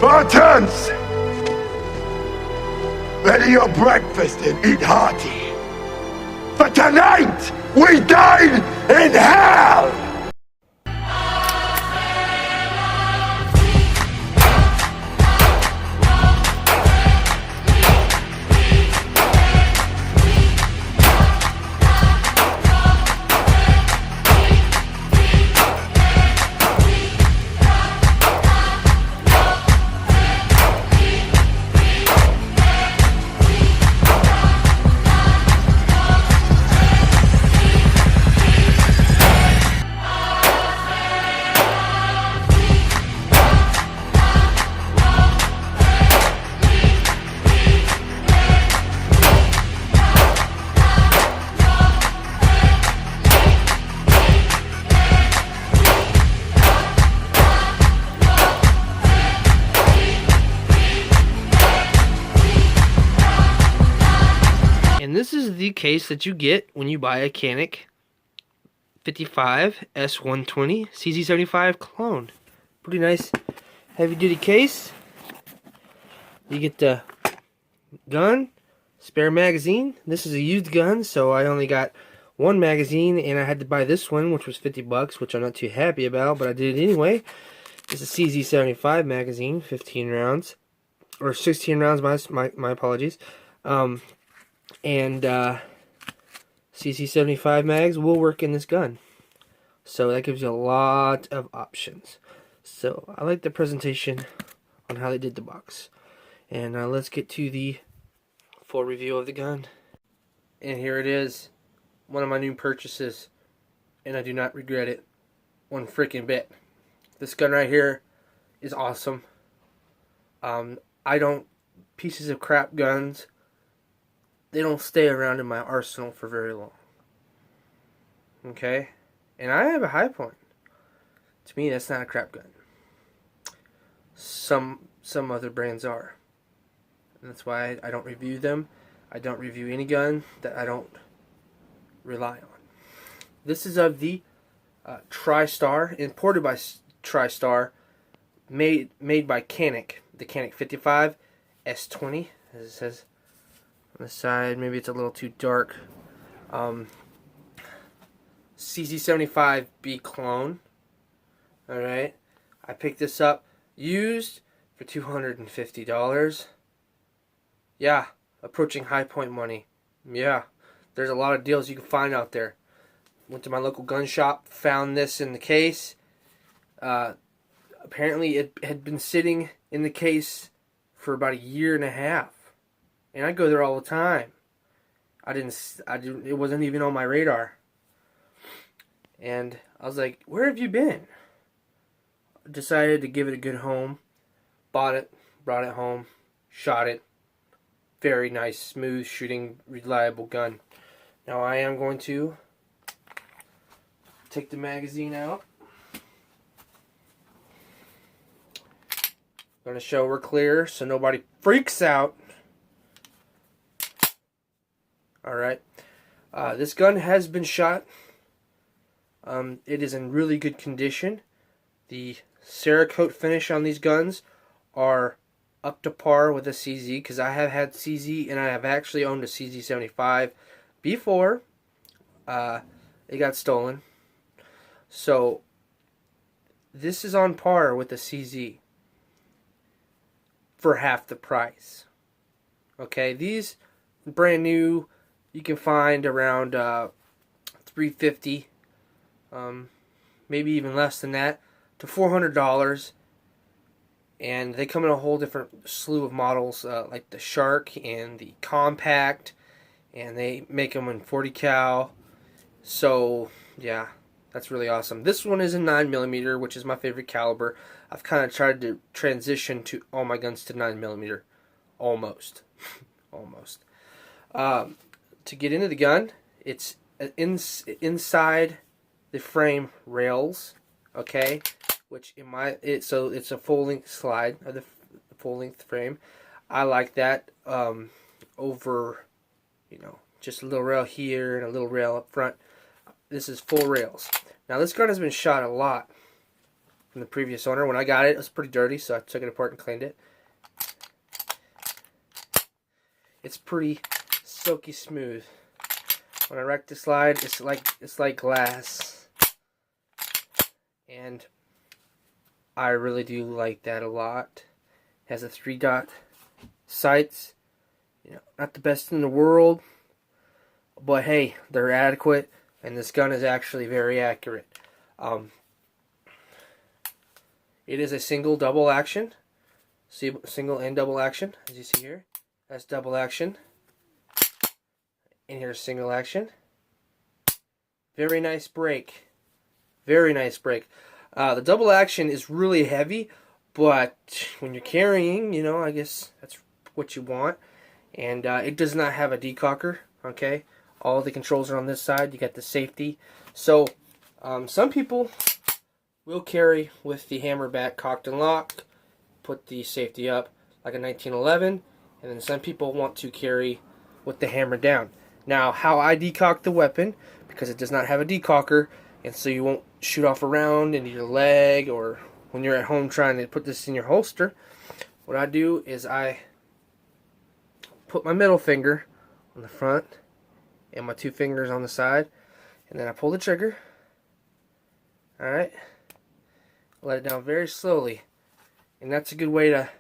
Spartans! Ready your breakfast and eat hearty. For tonight, we dine in hell! And this is the case that you get when you buy a Canik 55 S120 CZ75 clone. Pretty nice heavy duty case. You get the gun, spare magazine. This is a used gun, so I only got one magazine, and I had to buy this one, which was 50 bucks, which I'm not too happy about, but I did it anyway. It's a CZ75 magazine, 15 rounds, or 16 rounds, my apologies. And CZ75 mags will work in this gun, so that gives you a lot of options. So I like the presentation on how they did the box, and let's get to the full review of the gun. And here it is, one of my new purchases, and I do not regret it one freaking bit. This gun right here is awesome. Pieces of crap guns, they don't stay around in my arsenal for very long. Okay? And I have a high point. To me, that's not a crap gun. Some other brands are. And that's why I don't review them. I don't review any gun that I don't rely on. This is of the TriStar, imported by TriStar, made by Canik. The Canik 55 S20, as it says on the side. Maybe it's a little too dark. CZ75B clone. Alright. I picked this up used for $250. Yeah, approaching high point money. Yeah, there's a lot of deals you can find out there. Went to my local gun shop, found this in the case. Apparently it had been sitting in the case for about a year and a half. And I go there all the time. It wasn't even on my radar. And I was like, where have you been? Decided to give it a good home. Bought it, brought it home, shot it. Very nice, smooth shooting, reliable gun. Now I am going to take the magazine out. Going to show we're clear so nobody freaks out. Alright. This gun has been shot. It is in really good condition. The Cerakote finish on these guns are up to par with a CZ, because I have had CZ and I have actually owned a CZ75 before it got stolen. So this is on par with a CZ for half the price. Okay, these brand new you can find around $350, maybe even less than that, to $400. And they come in a whole different slew of models, like the Shark and the Compact, and they make them in 40 cal. So yeah, that's really awesome. This one is a 9mm, which is my favorite caliber. I've kind of tried to transition to all my guns to 9mm, almost, almost. To get into the gun, it's inside the frame rails, okay, which so it's a full length slide of the full length frame. I like that over, just a little rail here and a little rail up front. This is full rails. Now this gun has been shot a lot from the previous owner. When I got it, it was pretty dirty, so I took it apart and cleaned it. It's pretty silky smooth. When I wreck the slide, it's like glass, and I really do like that a lot. It has a 3-dot sights. You know, not the best in the world, but hey, they're adequate, and this gun is actually very accurate. It is a single double action. See, single and double action, as you see here. That's double action. And here's single action. Very nice break. Very nice break. The double action is really heavy, but when you're carrying, you know, I guess that's what you want. And it does not have a decocker, okay? All the controls are on this side. You got the safety. So, some people will carry with the hammer back cocked and locked, put the safety up like a 1911, and then some people want to carry with the hammer down. Now, how I decock the weapon, because it does not have a decocker, and so you won't shoot off a round into your leg, or when you're at home trying to put this in your holster, what I do is I put my middle finger on the front and my 2 fingers on the side, and then I pull the trigger. Alright, let it down very slowly, and that's a good way to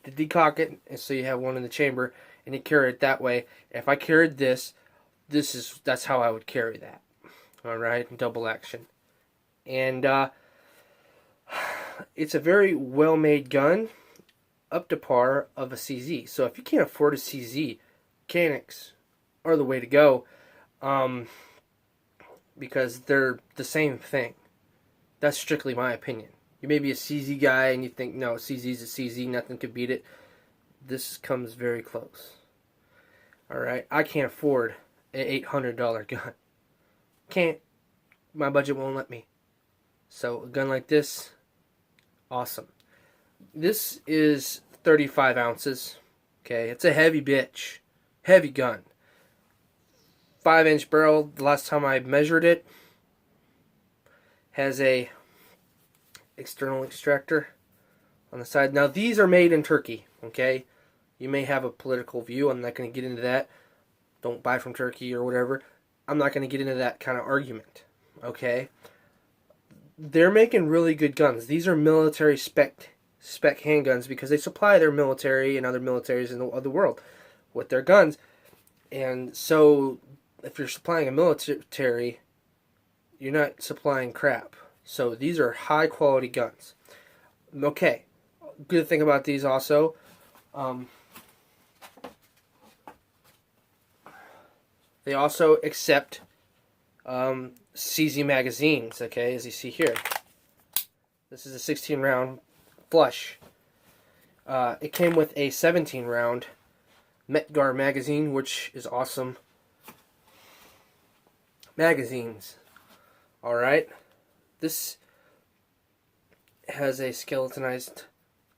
decock it, and so you have one in the chamber, and you carry it that way. If I carried that's how I would carry that. Alright, double action. And it's a very well made gun, up to par of a CZ. So if you can't afford a CZ, Caniks are the way to go, because they're the same thing. That's strictly my opinion. You may be a CZ guy and you think, no, CZ's a CZ, nothing could beat it. This comes very close. Alright, I can't afford an $800 gun. Can't. My budget won't let me. So a gun like this, awesome. This is 35 ounces. Okay, it's a heavy bitch. Heavy gun. 5-inch barrel, the last time I measured it. Has a external extractor on the side. Now these are made in Turkey, okay? You may have a political view. I'm not going to get into that. Don't buy from Turkey or whatever. I'm not going to get into that kind of argument, okay? They're making really good guns. These are military spec handguns because they supply their military and other militaries in the world with their guns. And so if you're supplying a military, you're not supplying crap. So these are high quality guns. Okay, good thing about these also, they also accept CZ magazines, okay, as you see here. This is a 16 round flush. It came with a 17 round Metgar magazine, which is awesome. Magazines. Alright. This has a skeletonized,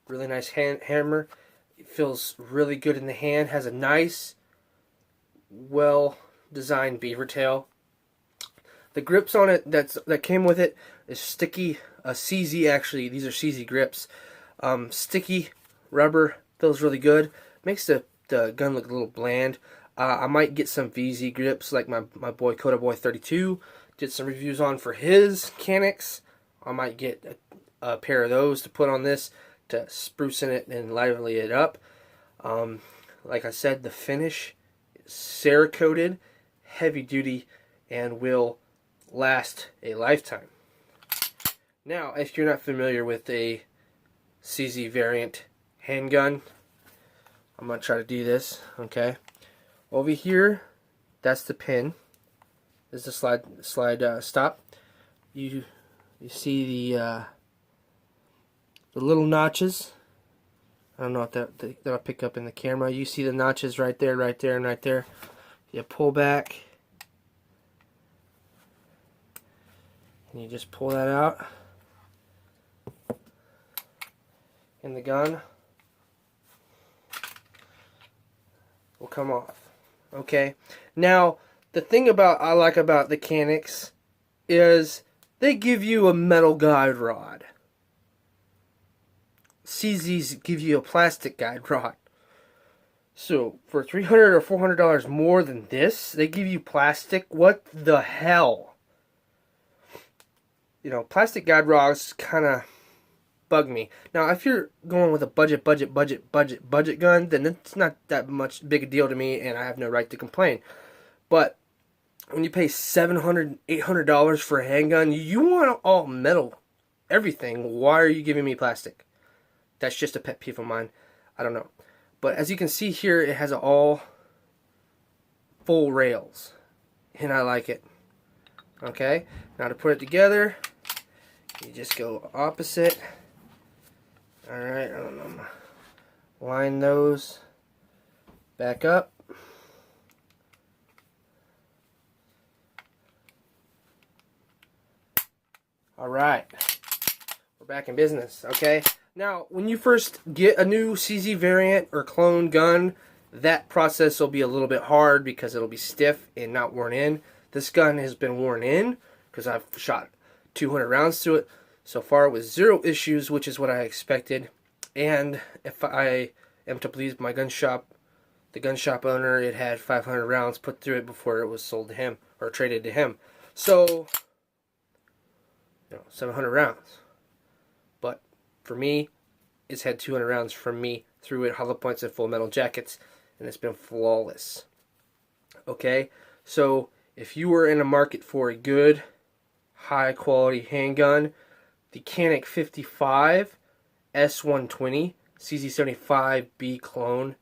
really nice hammer. It feels really good in the hand. Has a nice, well-designed beaver tail. The grips on it that came with it is sticky. CZ actually. These are CZ grips. Sticky rubber, feels really good. Makes the gun look a little bland. I might get some VZ grips like my boy Coda Boy 32 did some reviews on for his Caniks. I might get a pair of those to put on this to spruce in it and lively it up. Like I said, the finish is Cerakoted, heavy duty, and will last a lifetime. Now, if you're not familiar with a CZ variant handgun, I'm going to try to do this, okay? Over here, that's the pin. This is the slide stop. You see the little notches. I don't know if that'll pick up in the camera. You see the notches right there, and right there. You pull back, and you just pull that out, and the gun will come off. Okay. Now, the thing I like about the Caniks is they give you a metal guide rod. CZs give you a plastic guide rod. So for $300 or $400 more than this, they give you plastic. What the hell? You know, plastic guide rods kind of bug me. Now, if you're going with a budget gun, then it's not that much big a deal to me, and I have no right to complain. But when you pay $700, $800 for a handgun, you want all metal, everything. Why are you giving me plastic? That's just a pet peeve of mine. I don't know. But as you can see here, it has all full rails, and I like it. Okay, now to put it together, you just go opposite. Alright, I don't know. Line those back up. Alright, we're back in business, okay? Now, when you first get a new CZ variant or clone gun, that process will be a little bit hard because it'll be stiff and not worn in. This gun has been worn in because I've shot 200 rounds to it so far with 0 issues, which is what I expected. And if I am to please my gun shop, the gun shop owner, it had 500 rounds put through it before it was sold to him or traded to him. So, 700 rounds. But for me, it's had 200 rounds from me through it, hollow points and full metal jackets, and it's been flawless. Okay, so if you were in a market for a good, high quality handgun, the Canik 55 S120 CZ75B clone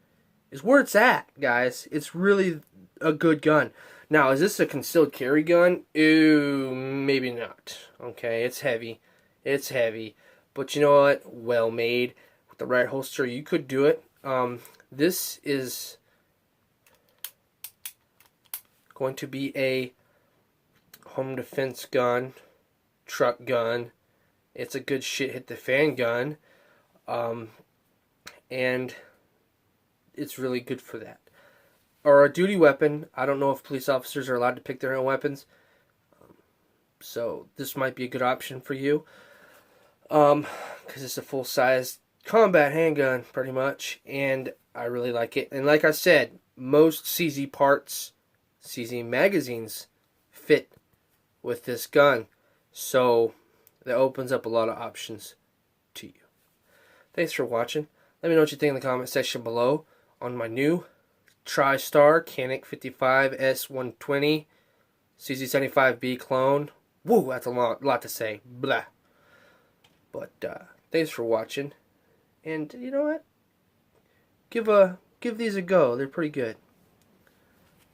is where it's at, guys. It's really a good gun. Now, is this a concealed carry gun? Ooh, maybe not. Okay, it's heavy. It's heavy. But you know what? Well made. With the right holster, you could do it. This is going to be a home defense gun, truck gun. It's a good shit hit the fan gun. And it's really good for that. Or a duty weapon. I don't know if police officers are allowed to pick their own weapons. So this might be a good option for you. Because it's a full-size combat handgun, pretty much. And I really like it. And like I said, most CZ parts, CZ magazines fit with this gun. So that opens up a lot of options to you. Thanks for watching. Let me know what you think in the comment section below on my new TriStar Canik 55 S120 CZ75B clone. Woo, that's a lot to say. Blah. But thanks for watching. And you know what? Give these a go. They're pretty good.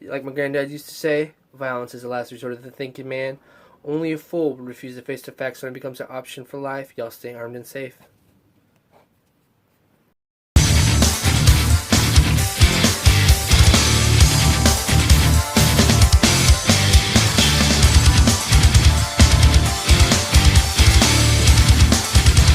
Like my granddad used to say, violence is the last resort of the thinking man. Only a fool would refuse to face the facts when it becomes an option for life. Y'all stay armed and safe.